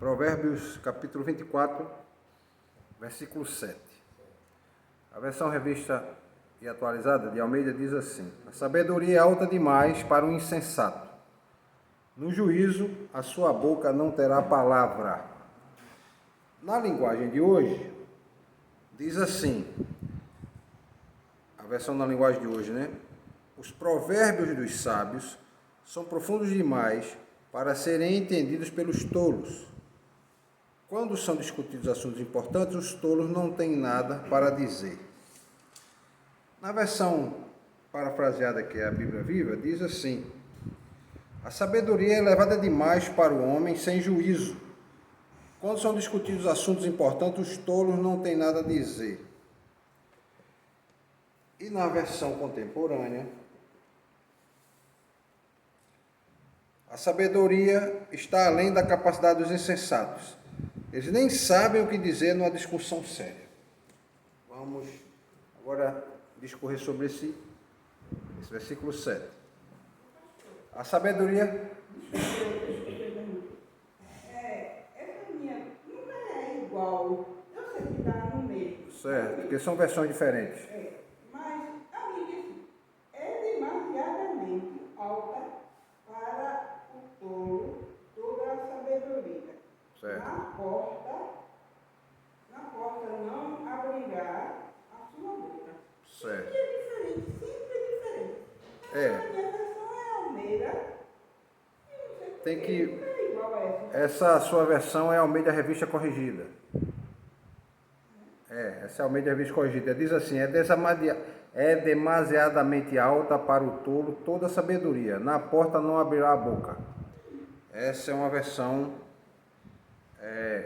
Provérbios capítulo 24, versículo 7. A versão revista e atualizada de Almeida diz assim: a sabedoria é alta demais para o insensato. No juízo, a sua boca não terá palavra. Na linguagem de hoje, diz assim, a versão na linguagem de hoje, né? Os provérbios dos sábios são profundos demais para serem entendidos pelos tolos. Quando são discutidos assuntos importantes, os tolos não têm nada para dizer. Na versão parafraseada, que é a Bíblia Viva, diz assim: a sabedoria é elevada demais para o homem sem juízo. Quando são discutidos assuntos importantes, os tolos não têm nada a dizer. E na versão contemporânea, a sabedoria está além da capacidade dos insensatos. Eles nem sabem o que dizer numa discussão séria. Vamos agora discorrer sobre esse versículo 7. A sabedoria... Essa minha nunca é igual. Eu sei que está no meio. Certo, porque são versões diferentes. Mas a minha disse, é demasiadamente alta para o tolo toda a sabedoria. Certo. Na porta não abrirá a sua boca. Certo. Sempre é diferente, sempre é diferente. A minha versão é Almeida. Tem que... Nunca é igual a essa. Essa sua versão é Almeida Revista Corrigida. Essa é Almeida Revista Corrigida. Diz assim: é demasiadamente alta para o tolo toda a sabedoria. Na porta não abrirá a boca. Essa é uma versão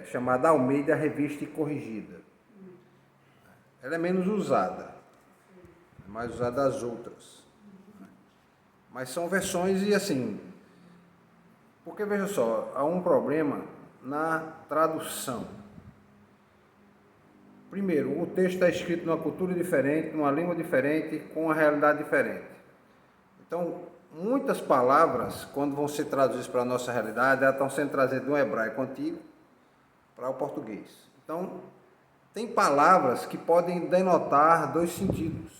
chamada Almeida Revista Corrigida. Ela é menos usada, é mais usada das outras. Mas são versões e assim... Porque, veja só, há um problema na tradução. Primeiro, o texto está escrito numa cultura diferente, numa língua diferente, com uma realidade diferente. Então, muitas palavras, quando vão ser traduzidas para a nossa realidade, elas estão sendo trazidas do hebraico antigo para o português. Então, tem palavras que podem denotar dois sentidos.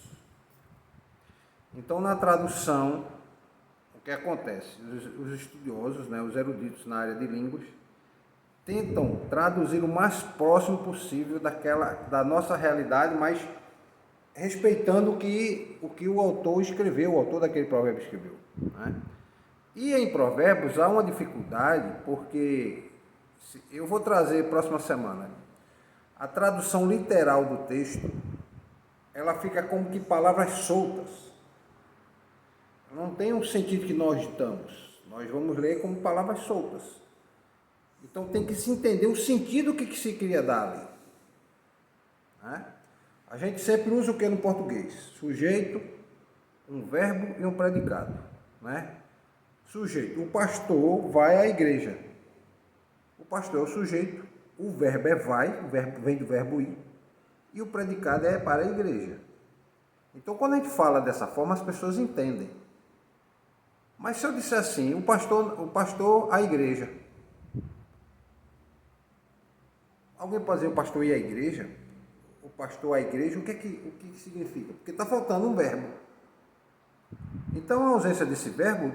Então, na tradução... O que acontece? Os estudiosos, né, os eruditos na área de línguas, tentam traduzir o mais próximo possível da nossa realidade, mas respeitando o que o autor escreveu, o autor daquele provérbio escreveu. Né? E em Provérbios há uma dificuldade, porque eu vou trazer próxima semana a tradução literal do texto, ela fica como que palavras soltas. Não tem um sentido que nós ditamos. Nós vamos ler como palavras soltas. Então tem que se entender o sentido que se queria dar ali. Né? A gente sempre usa o que no português? Sujeito, um verbo e um predicado. Né? Sujeito. O pastor vai à igreja. O pastor é o sujeito. O verbo é vai, o verbo vem do verbo ir. E o predicado é para a igreja. Então quando a gente fala dessa forma, as pessoas entendem. Mas se eu disser assim, o pastor à igreja. Alguém pode dizer o pastor ir à igreja? O pastor à igreja, o que significa? Porque está faltando um verbo. Então a ausência desse verbo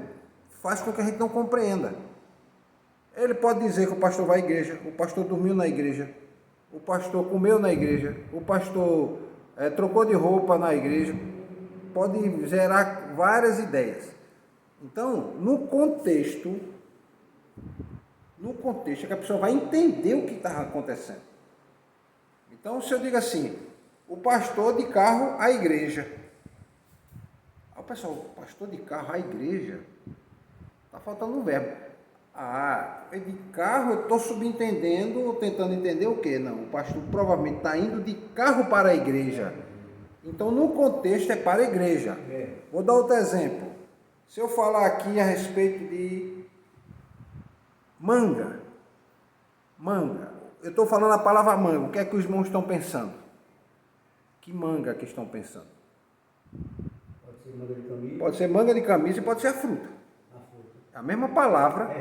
faz com que a gente não compreenda. Ele pode dizer que o pastor vai à igreja, o pastor dormiu na igreja, o pastor comeu na igreja, o pastor trocou de roupa na igreja. Pode gerar várias ideias. Então, no contexto é que a pessoa vai entender o que está acontecendo. Então, se eu digo assim, o pastor de carro à igreja. Aí o pessoal, o pastor de carro à igreja? Está faltando um verbo. De carro eu estou subentendendo, ou tentando entender o quê? Não, o pastor provavelmente está indo de carro para a igreja. Então, no contexto é para a igreja. Vou dar outro exemplo. Se eu falar aqui a respeito de manga, eu estou falando a palavra manga, o que é que os irmãos estão pensando? Que manga que estão pensando? Pode ser manga de camisa. Pode ser manga de camisa e pode ser a fruta. A mesma palavra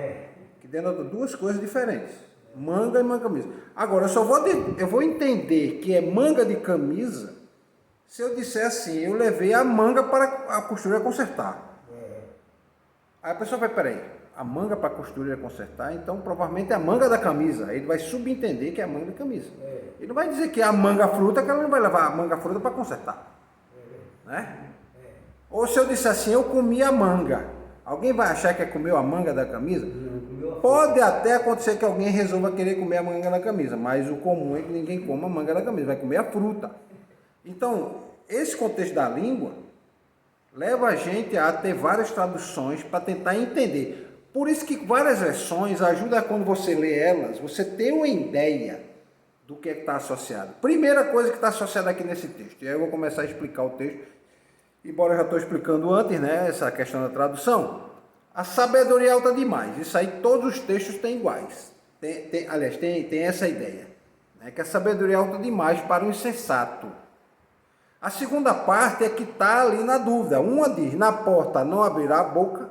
que denota duas coisas diferentes. Manga e manga camisa. Agora, eu vou entender que é manga de camisa se eu disser assim, eu levei a manga para a costureira consertar. Aí a pessoa vai, peraí, a manga para a costureira consertar, então provavelmente é a manga da camisa. Aí ele vai subentender que é a manga de camisa. Ele não vai dizer que é a manga fruta, que ela não vai levar a manga fruta para consertar. Né? Ou se eu disser assim, eu comi a manga, alguém vai achar que comeu a manga da camisa? Pode até acontecer que alguém resolva querer comer a manga da camisa, mas o comum é que ninguém coma a manga da camisa, vai comer a fruta. Então, esse contexto da língua leva a gente a ter várias traduções para tentar entender. Por isso que várias versões ajudam quando você lê elas, você ter uma ideia do que está associado. Primeira coisa que está associada aqui nesse texto, e aí eu vou começar a explicar o texto, embora eu já estou explicando antes, né, essa questão da tradução. A sabedoria é alta demais, isso aí todos os textos têm iguais. Aliás, tem essa ideia, né, que a sabedoria é alta demais para o insensato. A segunda parte é que está ali na dúvida. Uma diz, na porta não abrirá a boca,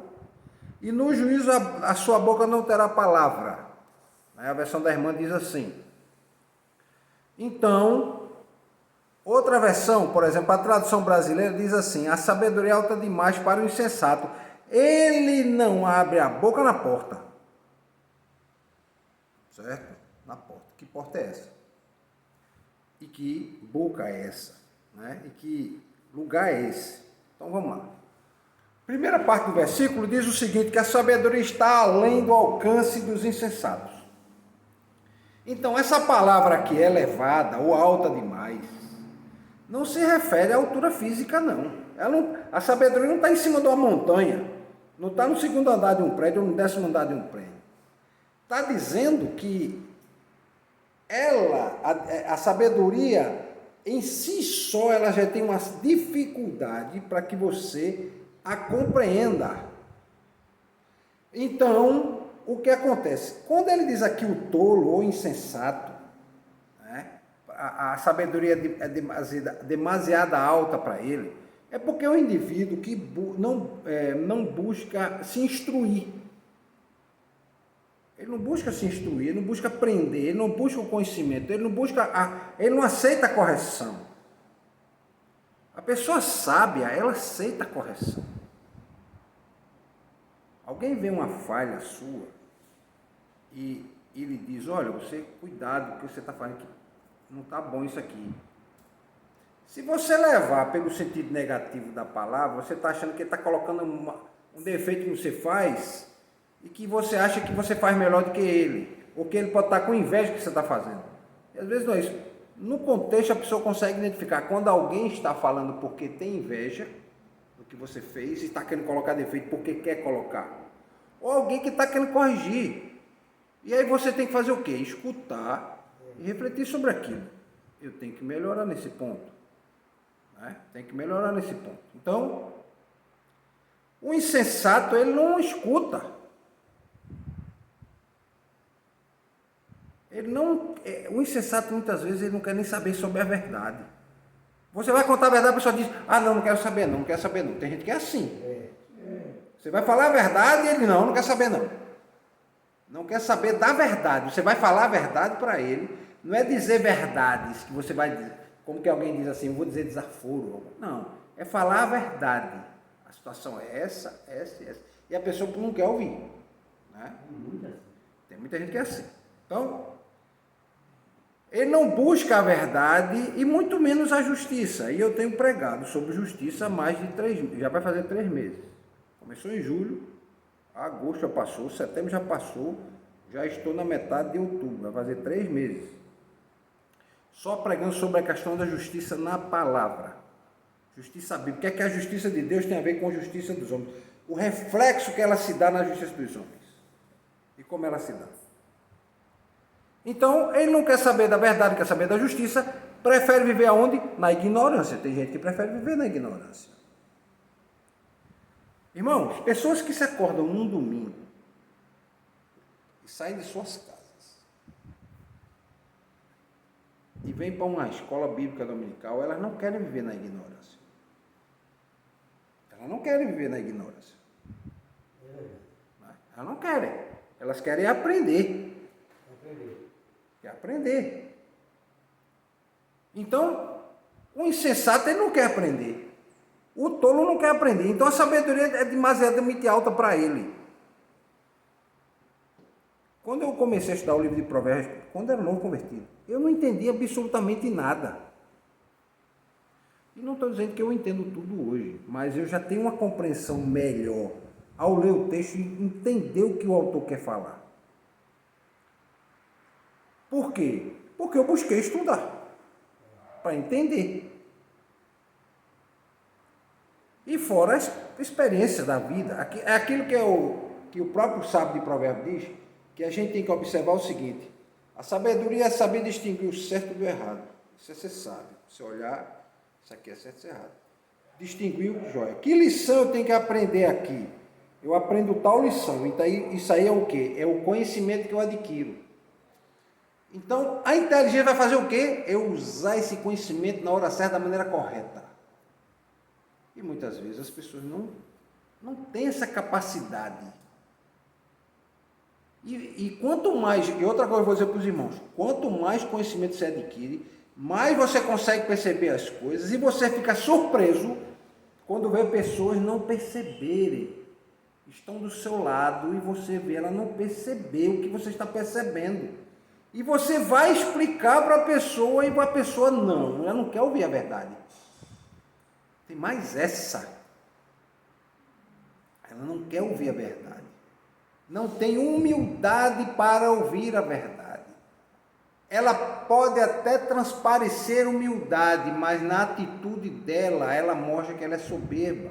e no juízo a sua boca não terá palavra. A versão da irmã diz assim. Então, outra versão, por exemplo, a tradução brasileira diz assim, a sabedoria é alta demais para o insensato. Ele não abre a boca na porta. Certo? Na porta. Que porta é essa? E que boca é essa? Né? E que lugar é esse? Então vamos lá. Primeira parte do versículo diz o seguinte, que a sabedoria está além do alcance dos insensatos. Então essa palavra aqui, elevada ou alta demais, não se refere à altura física não. A sabedoria não está em cima de uma montanha, não está no segundo andar de um prédio ou no 10º andar de um prédio. Está dizendo que a sabedoria em si só, ela já tem uma dificuldade para que você a compreenda. Então, o que acontece? Quando ele diz aqui o tolo ou insensato, né, a sabedoria é demasiado alta para ele, é porque é um indivíduo que não busca se instruir. Ele não busca se instruir, ele não busca aprender, ele não busca o conhecimento, ele não aceita a correção. A pessoa sábia, ela aceita a correção. Alguém vê uma falha sua e lhe diz, olha, você, cuidado, porque você está fazendo que não está bom isso aqui. Se você levar pelo sentido negativo da palavra, você está achando que ele está colocando um defeito que você faz e que você acha que você faz melhor do que ele, ou que ele pode estar com inveja do que você está fazendo. E às vezes não é isso. No contexto a pessoa consegue identificar quando alguém está falando porque tem inveja do que você fez e está querendo colocar defeito porque quer colocar, ou alguém que está querendo corrigir. E aí você tem que fazer o quê? Escutar e refletir sobre aquilo. Eu tenho que melhorar nesse ponto. Né? Tem que melhorar nesse ponto. Então, o insensato, ele não escuta. O insensato, muitas vezes, ele não quer nem saber sobre a verdade. Você vai contar a verdade, a pessoa diz, não quero saber não, não quero saber não. Tem gente que é assim. Você vai falar a verdade e ele não quer saber não. Não quer saber da verdade. Você vai falar a verdade para ele, não é dizer verdades que você vai dizer, como que alguém diz assim, eu vou dizer desaforo. Não, é falar a verdade. A situação é essa. E a pessoa não quer ouvir. Né? Tem muita gente que é assim. Então, ele não busca a verdade e muito menos a justiça. E eu tenho pregado sobre justiça há mais de 3 meses, já vai fazer 3 meses. Começou em julho, agosto já passou, setembro já passou, já estou na metade de outubro, vai fazer 3 meses. Só pregando sobre a questão da justiça na palavra. Justiça bíblica. O que é que a justiça de Deus tem a ver com a justiça dos homens? O reflexo que ela se dá na justiça dos homens. E como ela se dá. Então, ele não quer saber da verdade, quer saber da justiça, prefere viver aonde? Na ignorância. Tem gente que prefere viver na ignorância. Irmãos, pessoas que se acordam num domingo e saem de suas casas e vêm para uma escola bíblica dominical, elas não querem viver na ignorância. Elas não querem viver na ignorância. Elas não querem. Elas querem aprender. aprender. Quer aprender. Então, o insensato ele não quer aprender. O tolo não quer aprender. Então a sabedoria é demasiadamente alta para ele. Quando eu comecei a estudar o livro de Provérbios, quando eu era novo convertido, eu não entendia absolutamente nada. E não estou dizendo que eu entendo tudo hoje, mas eu já tenho uma compreensão melhor ao ler o texto e entender o que o autor quer falar. Por quê? Porque eu busquei estudar para entender. E fora a experiência da vida, é aquilo que o próprio sábio de Provérbios diz, que a gente tem que observar o seguinte: a sabedoria é saber distinguir o certo do errado. Isso é ser sábio. Você olhar, isso aqui é certo e errado. Distinguir o joia. Que lição eu tenho que aprender aqui? Eu aprendo tal lição. Então, isso aí é o quê? É o conhecimento que eu adquiro. Então, a inteligência vai fazer o quê? É usar esse conhecimento na hora certa, da maneira correta. E muitas vezes as pessoas não têm essa capacidade. E quanto mais, e outra coisa eu vou dizer para os irmãos, quanto mais conhecimento você adquire, mais você consegue perceber as coisas, e você fica surpreso quando vê pessoas não perceberem. Estão do seu lado e você vê ela não perceber o que você está percebendo. E você vai explicar para a pessoa e a pessoa ela não quer ouvir a verdade. Tem mais essa. Ela não quer ouvir a verdade. Não tem humildade para ouvir a verdade. Ela pode até transparecer humildade, mas na atitude dela, ela mostra que ela é soberba.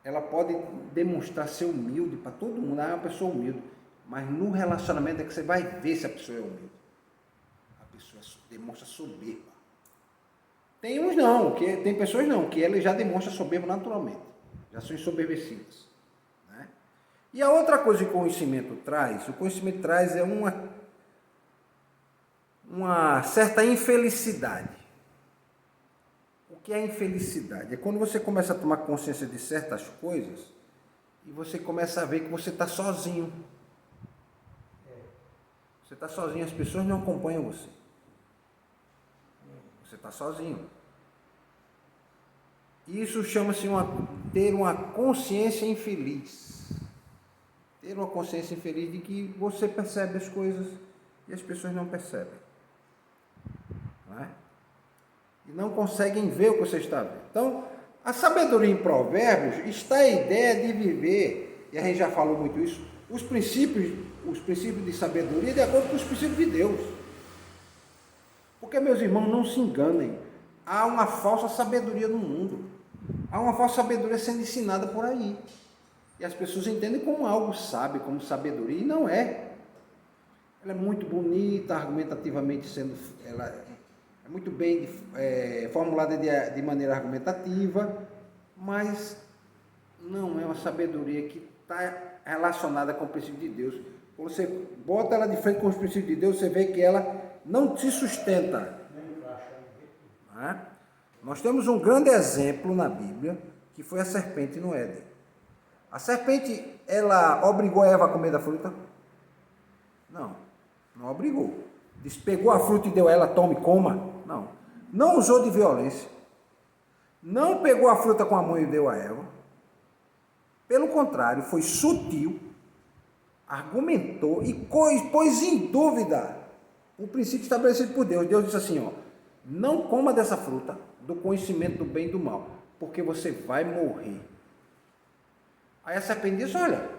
Ela pode demonstrar ser humilde para todo mundo, é uma pessoa humilde, mas no relacionamento é que você vai ver se a pessoa é humilde. A pessoa demonstra soberba. Tem uns não, tem pessoas não, que ela já demonstra soberba naturalmente. Já são ensoberbecidas. Né? E a outra coisa que o conhecimento traz é uma certa infelicidade. O que é infelicidade? É quando você começa a tomar consciência de certas coisas e você começa a ver que você está sozinho. Você está sozinho, as pessoas não acompanham você. Você está sozinho. Isso chama-se ter uma consciência infeliz. Ter uma consciência infeliz de que você percebe as coisas e as pessoas não percebem. Não é? E não conseguem ver o que você está vendo. Então, a sabedoria em Provérbios está a ideia de viver, e a gente já falou muito isso, os princípios de sabedoria de acordo com os princípios de Deus. Porque, meus irmãos, não se enganem, há uma falsa sabedoria no mundo. Há uma falsa sabedoria sendo ensinada por aí. E as pessoas entendem como algo sábio, como sabedoria, e não é. Ela é muito bonita, argumentativamente ela é muito bem formulada de maneira argumentativa, mas não é uma sabedoria que está relacionada com o princípio de Deus. Quando você bota ela de frente com os princípios de Deus, você vê que ela não se sustenta. Não é? Nós temos um grande exemplo na Bíblia, que foi a serpente no Éden. A serpente, ela obrigou a Eva a comer da fruta? Não obrigou. Disse, pegou a fruta e deu a ela, tome, coma? Não usou de violência. Não pegou a fruta com a mão e deu a Eva. Pelo contrário, foi sutil, argumentou e pôs em dúvida o princípio estabelecido por Deus. Deus disse assim, não coma dessa fruta do conhecimento do bem e do mal, porque você vai morrer. Aí a serpente disse, olha,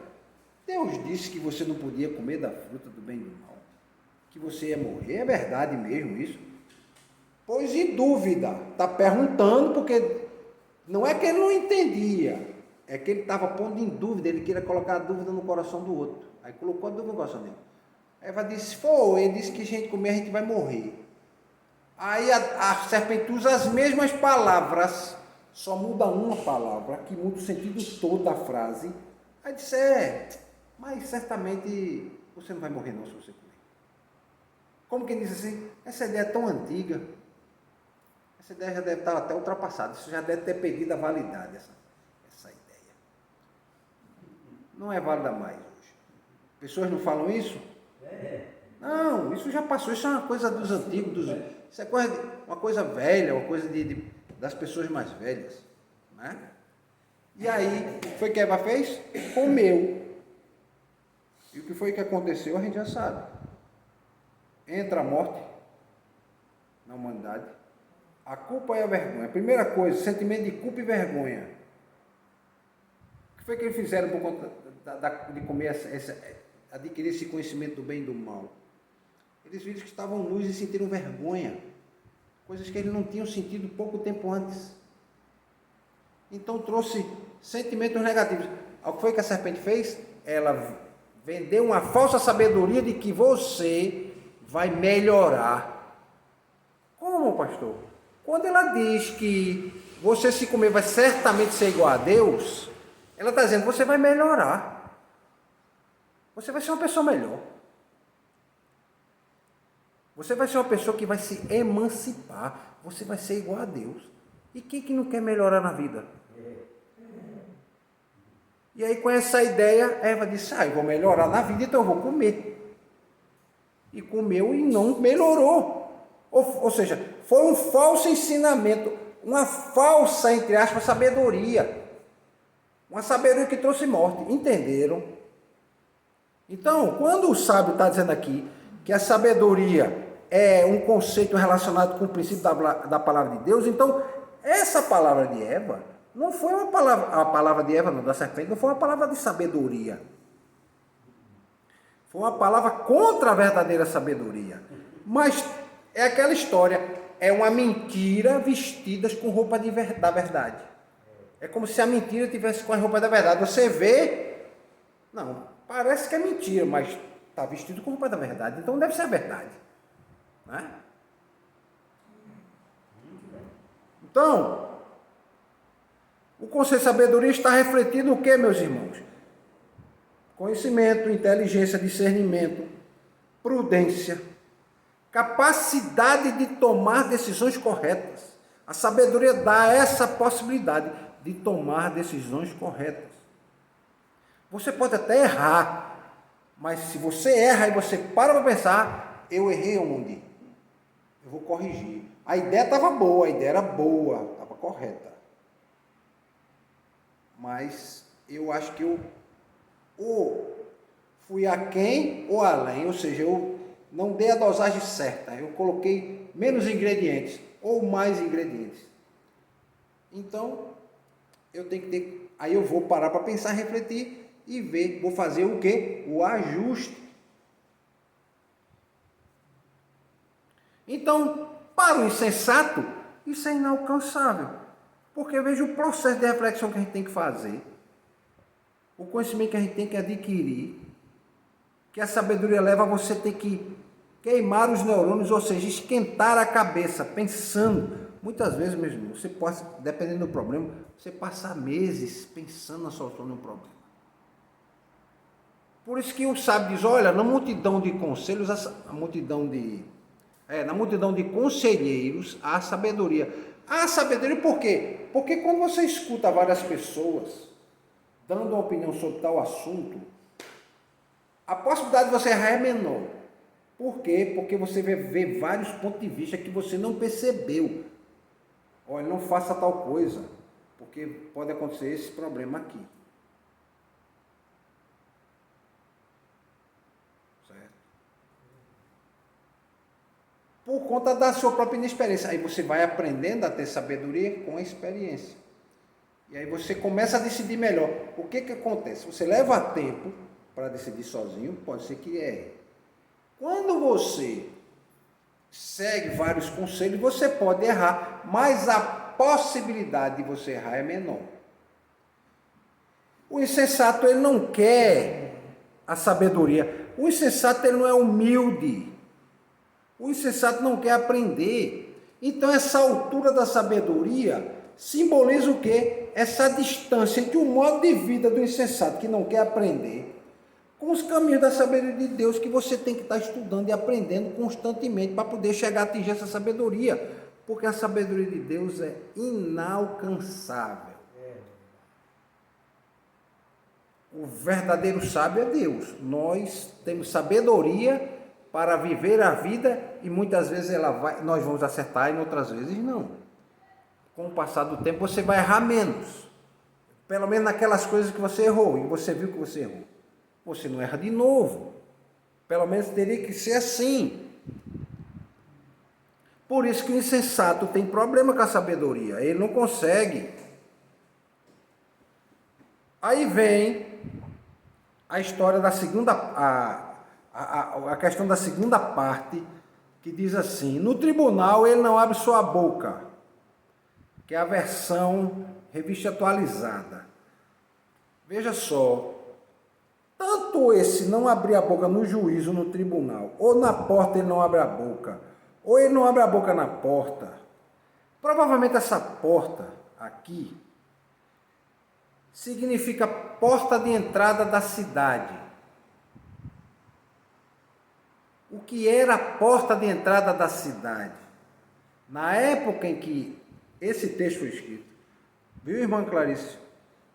Deus disse que você não podia comer da fruta do bem e do mal, que você ia morrer, é verdade mesmo isso? Pois em dúvida, está perguntando, porque não é que ele não entendia, é que ele estava pondo em dúvida, ele queria colocar a dúvida no coração do outro, aí colocou a dúvida no coração dele. Aí Eva disse, ele disse que a gente comer, a gente vai morrer. Aí a serpente usa as mesmas palavras, só muda uma palavra, que muda o sentido todo da frase. Aí disse, mas certamente você não vai morrer não se você comer. Como quem diz assim, essa ideia é tão antiga, essa ideia já deve estar até ultrapassada, isso já deve ter perdido a validade, essa ideia. não é válida mais hoje. Pessoas não falam isso? Não, isso já passou, isso é uma coisa dos antigos, isso é uma coisa velha, uma coisa das pessoas mais velhas, né? E aí, foi que Eva fez? Comeu. E o que foi que aconteceu, a gente já sabe. Entra a morte na humanidade. A culpa e a vergonha. A primeira coisa, sentimento de culpa e vergonha. O que foi que eles fizeram por conta de comer adquirir esse conhecimento do bem e do mal? Eles viram que estavam nus e sentiram vergonha. Coisas que eles não tinham sentido pouco tempo antes. Então trouxe sentimentos negativos. O que foi que a serpente fez? Ela vendeu uma falsa sabedoria de que você vai melhorar. Como, pastor? Quando ela diz que você, se comer, vai certamente ser igual a Deus, ela está dizendo que você vai melhorar. Você vai ser uma pessoa melhor. Você vai ser uma pessoa que vai se emancipar. Você vai ser igual a Deus. E quem que não quer melhorar na vida? E aí, com essa ideia, Eva disse, eu vou melhorar na vida, então eu vou comer. E comeu e não melhorou. Ou seja, foi um falso ensinamento, uma falsa, entre aspas, sabedoria. Uma sabedoria que trouxe morte. Entenderam? Então, quando o sábio está dizendo aqui que a sabedoria é um conceito relacionado com o princípio da palavra de Deus, então, essa palavra de Eva não foi uma palavra, a palavra de Eva, não, da serpente, não foi uma palavra de sabedoria. Foi uma palavra contra a verdadeira sabedoria. Mas é aquela história, é uma mentira vestida com roupa da verdade. É como se a mentira tivesse com a roupa da verdade. Você vê, não, parece que é mentira, mas está vestido com roupa da verdade, então deve ser a verdade. Né? Então, o conceito de sabedoria está refletindo o que, meus irmãos? Conhecimento, inteligência, discernimento, prudência, capacidade de tomar decisões corretas. A sabedoria dá essa possibilidade de tomar decisões corretas. Você pode até errar, mas se você erra e você para pensar, eu errei onde? Eu vou corrigir. A ideia estava boa, a ideia era boa, estava correta. Mas eu acho que eu ou fui aquém ou além, ou seja, eu não dei a dosagem certa, eu coloquei menos ingredientes ou mais ingredientes. Então, eu tenho que ter, aí eu vou parar para pensar, refletir e ver, vou fazer o quê? O ajuste. Então, para o insensato, isso é inalcançável. Porque veja o processo de reflexão que a gente tem que fazer, o conhecimento que a gente tem que adquirir, que a sabedoria leva a você ter que queimar os neurônios, ou seja, esquentar a cabeça, pensando. Muitas vezes, mesmo, você pode, dependendo do problema, você passa meses pensando na solução de um problema. Por isso que o sábio diz, olha, na multidão de conselhos, na multidão de conselheiros, há sabedoria. Há sabedoria por quê? Porque quando você escuta várias pessoas dando uma opinião sobre tal assunto, a possibilidade de você errar é menor. Por quê? Porque você vê vários pontos de vista que você não percebeu. Olha, não faça tal coisa, porque pode acontecer esse problema aqui. Certo? Por conta da sua própria inexperiência. Aí você vai aprendendo a ter sabedoria com a experiência. E aí você começa a decidir melhor. O que acontece? Você leva tempo para decidir sozinho, pode ser que erre. Quando você segue vários conselhos, você pode errar, mas a possibilidade de você errar é menor. O insensato, ele não quer a sabedoria. O insensato, ele não é humilde. O insensato não quer aprender. Então, essa altura da sabedoria simboliza o quê? Essa distância entre o modo de vida do insensato que não quer aprender com os caminhos da sabedoria de Deus que você tem que estar estudando e aprendendo constantemente para poder chegar a atingir essa sabedoria. Porque a sabedoria de Deus é inalcançável. O verdadeiro sábio é Deus. Nós temos sabedoria para viver a vida e muitas vezes nós vamos acertar e outras vezes não. Com o passar do tempo você vai errar menos. Pelo menos naquelas coisas que você errou e você viu que você errou. Você não erra de novo. Pelo menos teria que ser assim. Por isso que o insensato tem problema com a sabedoria. Ele não consegue. Aí vem a história da segunda, a questão da segunda parte, que diz assim: no tribunal ele não abre sua boca, que é a versão revista atualizada. Veja só, tanto esse não abrir a boca no juízo, no tribunal, ou na porta ele não abre a boca, ou ele não abre a boca na porta. Provavelmente essa porta aqui significa porta de entrada da cidade. O que era a porta de entrada da cidade? Na época em que esse texto foi escrito, viu, irmã Clarice?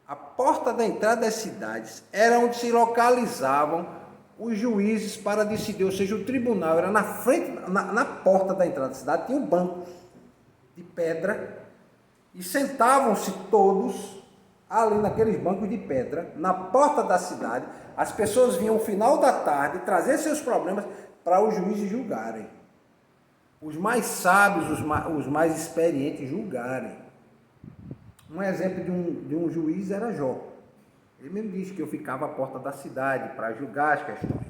A porta da entrada das cidades era onde se localizavam os juízes para decidir, ou seja, o tribunal era na frente, na porta da entrada da cidade, tinha um banco de pedra e sentavam-se todos ali naqueles bancos de pedra, na porta da cidade. As pessoas vinham no final da tarde trazer seus problemas para os juízes julgarem. Os mais sábios, os mais experientes julgarem. Um exemplo de um juiz era Jó. Ele mesmo diz que eu ficava à porta da cidade para julgar as questões.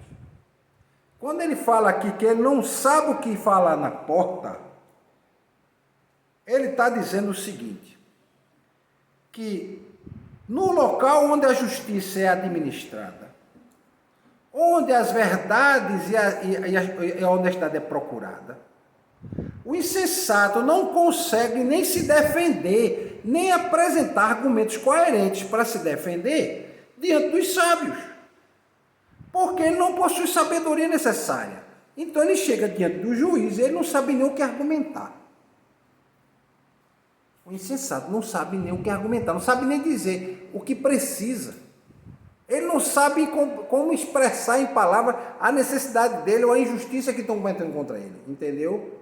Quando ele fala aqui que ele não sabe o que falar na porta, ele está dizendo o seguinte, que no local onde a justiça é administrada, onde as verdades e a honestidade é procurada, o insensato não consegue nem se defender, nem apresentar argumentos coerentes para se defender diante dos sábios, porque ele não possui sabedoria necessária. Então ele chega diante do juiz e ele não sabe nem o que argumentar. O insensato não sabe nem o que argumentar, não sabe nem dizer o que precisa. Ele não sabe como expressar em palavras a necessidade dele ou a injustiça que estão cometendo contra ele. Entendeu?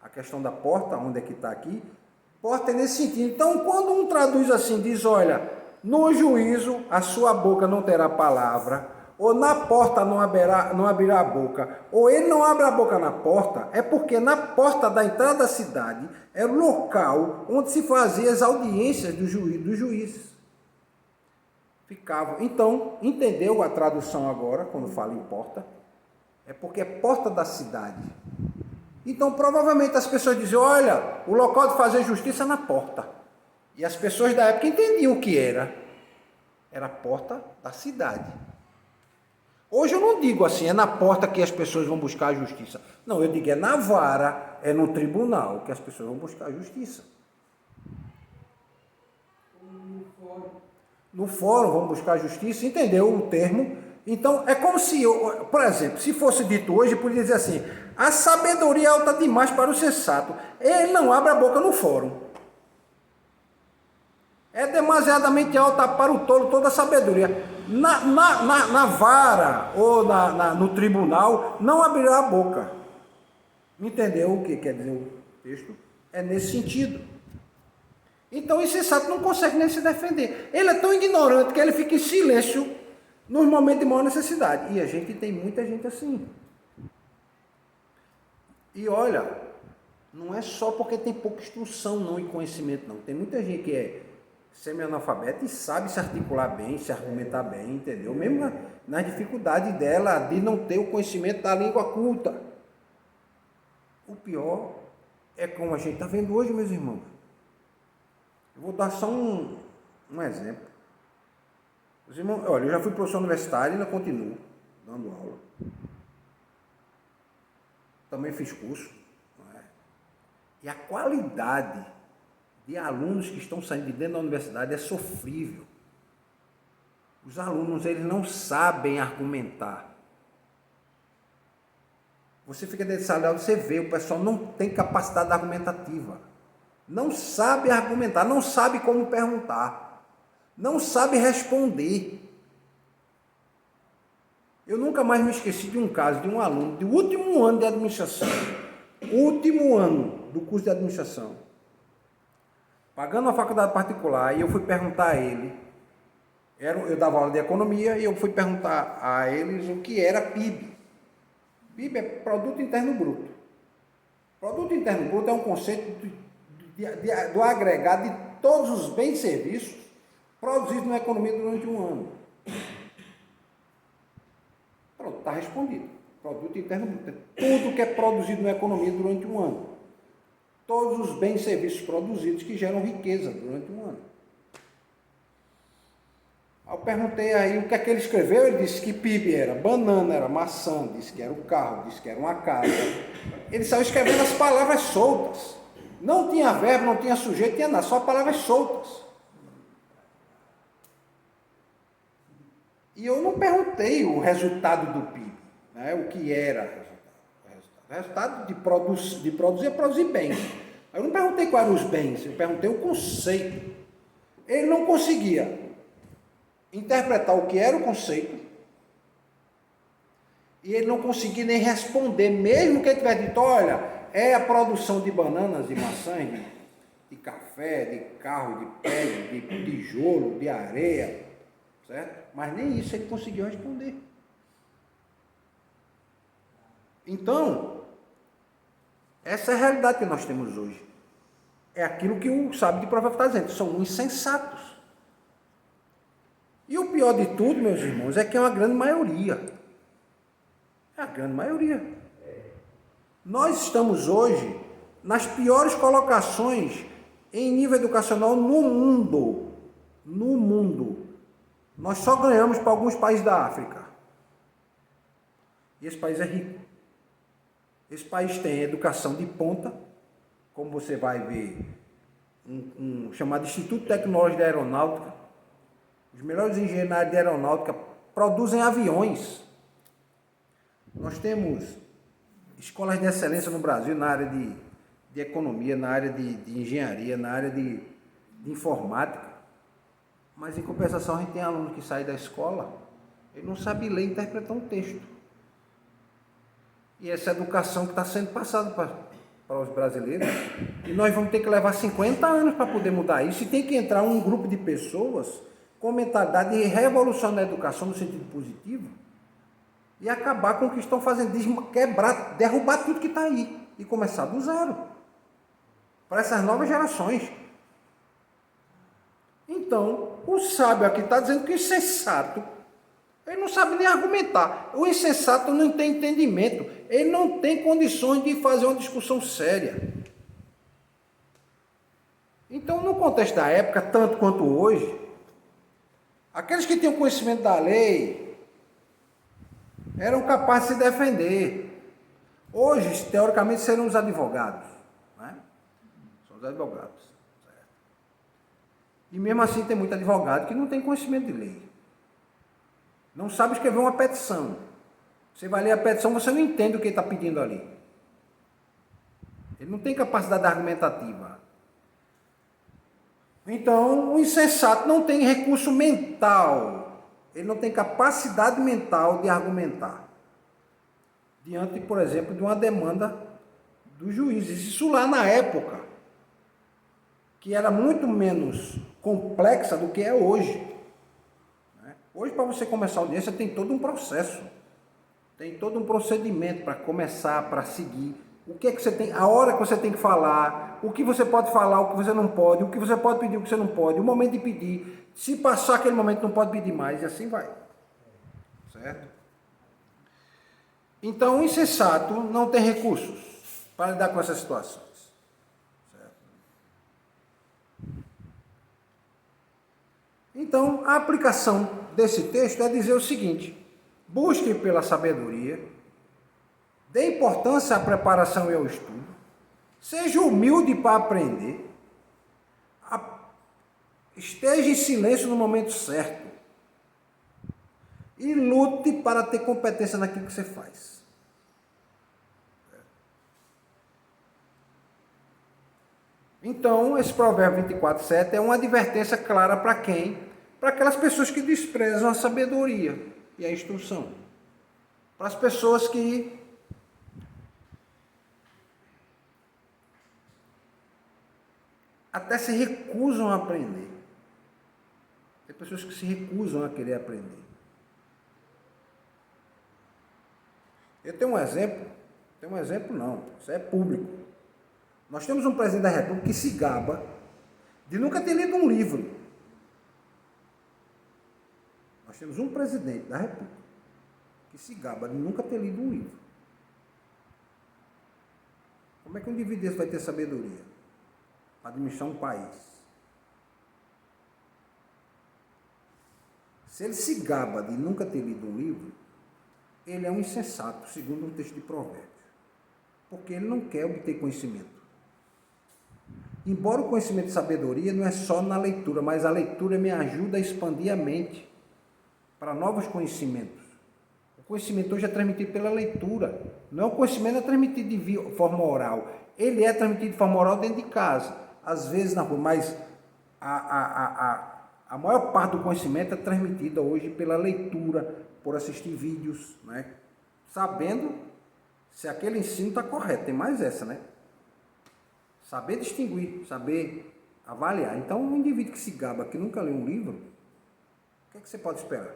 A questão da porta, onde é que está aqui, porta é nesse sentido. Então, quando um traduz assim, diz, olha, no juízo a sua boca não terá palavra, ou na porta não abrirá a boca, ou ele não abre a boca na porta, é porque na porta da entrada da cidade era o local onde se faziam as audiências dos juízes. Ficavam. Então, entendeu a tradução agora, quando fala em porta? É porque é porta da cidade. Então, provavelmente as pessoas dizem, olha, o local de fazer justiça é na porta. E as pessoas da época entendiam o que era. Era a porta da cidade. Hoje eu não digo assim, é na porta que as pessoas vão buscar a justiça. Não, eu digo é na vara, é no tribunal que as pessoas vão buscar a justiça. No fórum vão buscar a justiça, entendeu o termo? Então, é como se, por exemplo, se fosse dito hoje, poderia dizer assim, a sabedoria é alta demais para o sensato. Ele não abre a boca no fórum. É demasiadamente alta para o tolo toda a sabedoria. Na vara ou no tribunal, não abrirá a boca. Entendeu o que quer dizer o texto? É nesse sentido. Então o insensato não consegue nem se defender. Ele é tão ignorante que ele fica em silêncio nos momentos de maior necessidade. E a gente tem muita gente assim. E olha, não é só porque tem pouca instrução não, e conhecimento não. Tem muita gente que é semi-analfabeta e sabe se articular bem, se argumentar bem, entendeu? Mesmo na dificuldade dela de não ter o conhecimento da língua culta. O pior é como a gente está vendo hoje, meus irmãos. Eu vou dar só um exemplo. Os irmãos, olha, eu já fui professor universitário e ainda continuo dando aula. Também fiz curso. Não é? E a qualidade de alunos que estão saindo de dentro da universidade é sofrível. Os alunos, eles não sabem argumentar. Você fica dentro de sala de aula, você vê, o pessoal não tem capacidade argumentativa. Não sabe argumentar, não sabe como perguntar, não sabe responder. Eu nunca mais me esqueci de um caso de um aluno do último ano de administração, último ano do curso de administração, pagando uma faculdade particular, e eu fui perguntar a ele, eu dava aula de economia, e eu fui perguntar a eles o que era PIB. PIB é Produto Interno Bruto. Produto Interno Bruto é um conceito do agregado de todos os bens e serviços produzidos na economia durante um ano. Pronto, está respondido. Produto Interno Bruto é tudo que é produzido na economia durante um ano. Todos os bens e serviços produzidos que geram riqueza durante um ano. Eu perguntei aí o que é que ele escreveu, ele disse que PIB era banana, era maçã, disse que era o carro, disse que era uma casa. Ele saiu escrevendo as palavras soltas. Não tinha verbo, não tinha sujeito, tinha nada, só palavras soltas. E eu não perguntei o resultado do PIB, né, o que era o resultado de produzir é produzir bens. Eu não perguntei quais eram os bens, eu perguntei o conceito. Ele não conseguia interpretar o que era o conceito, e ele não conseguia nem responder, mesmo que ele tivesse dito, olha, é a produção de bananas, de maçãs, de café, de carro, de pedra, de tijolo, de areia, certo? Mas nem isso ele conseguiu responder. Então, essa é a realidade que nós temos hoje. É aquilo que o sábio de Provérbio está dizendo, são insensatos. E o pior de tudo, meus irmãos, é que é uma grande maioria. É a grande maioria. Nós estamos hoje nas piores colocações em nível educacional no mundo. No mundo. Nós só ganhamos para alguns países da África. E esse país é rico. Esse país tem educação de ponta, como você vai ver, um chamado Instituto Tecnológico de Aeronáutica. Os melhores engenheiros na área de aeronáutica produzem aviões. Nós temos escolas de excelência no Brasil na área de economia, na área de engenharia, na área de informática. Mas, em compensação, a gente tem aluno que sai da escola, ele não sabe ler e interpretar um texto. E essa educação que está sendo passada para os brasileiros, e nós vamos ter que levar 50 anos para poder mudar isso, e tem que entrar um grupo de pessoas com mentalidade de revolucionar a educação no sentido positivo, e acabar com o que estão fazendo, quebrar, derrubar tudo que está aí, e começar do zero, para essas novas gerações. Então, o sábio aqui está dizendo que o insensato, ele não sabe nem argumentar. O insensato não tem entendimento. Ele não tem condições de fazer uma discussão séria. Então, no contexto da época, tanto quanto hoje, aqueles que tinham conhecimento da lei eram capazes de se defender. Hoje, teoricamente, seriam os advogados. Né? São os advogados. Certo? E mesmo assim tem muito advogado que não tem conhecimento de lei. Não sabe escrever uma petição. Você vai ler a petição, você não entende o que ele está pedindo ali. Ele não tem capacidade argumentativa. Então, o insensato não tem recurso mental. Ele não tem capacidade mental de argumentar. Diante, por exemplo, de uma demanda dos juízes. Isso lá na época, que era muito menos complexa do que é hoje. Hoje, para você começar a audiência, tem todo um processo. Tem todo um procedimento para começar, para seguir. O que é que você tem, a hora que você tem que falar, o que você pode falar, o que você não pode, o que você pode pedir, o que você não pode, o momento de pedir. Se passar aquele momento, não pode pedir mais, e assim vai. Certo? Então, o insensato não tem recursos para lidar com essas situações. Então, a aplicação desse texto é dizer o seguinte: busque pela sabedoria, dê importância à preparação e ao estudo, seja humilde para aprender, esteja em silêncio no momento certo e lute para ter competência naquilo que você faz. Então, esse provérbio 24:7 é uma advertência clara para quem? Para aquelas pessoas que desprezam a sabedoria e a instrução. para as pessoas que até se recusam a aprender. Tem pessoas que se recusam a querer aprender. Eu tenho um exemplo não, isso é público. Nós temos um presidente da República que se gaba de nunca ter lido um livro. Nós temos um presidente da República que se gaba de nunca ter lido um livro. Como é que um indivíduo desse vai ter sabedoria para administrar um país? Se ele se gaba de nunca ter lido um livro, ele é um insensato, segundo um texto de Provérbios, porque ele não quer obter conhecimento. Embora o conhecimento de sabedoria não é só na leitura, mas a leitura me ajuda a expandir a mente para novos conhecimentos. O conhecimento hoje é transmitido pela leitura, não é o conhecimento é transmitido de forma oral, ele é transmitido de forma oral dentro de casa, às vezes na rua, mas a maior parte do conhecimento é transmitida hoje pela leitura, por assistir vídeos, né? Sabendo se aquele ensino está correto, tem mais essa, né? Saber distinguir, saber avaliar. Então, um indivíduo que se gaba, que nunca leu um livro, o que é que você pode esperar?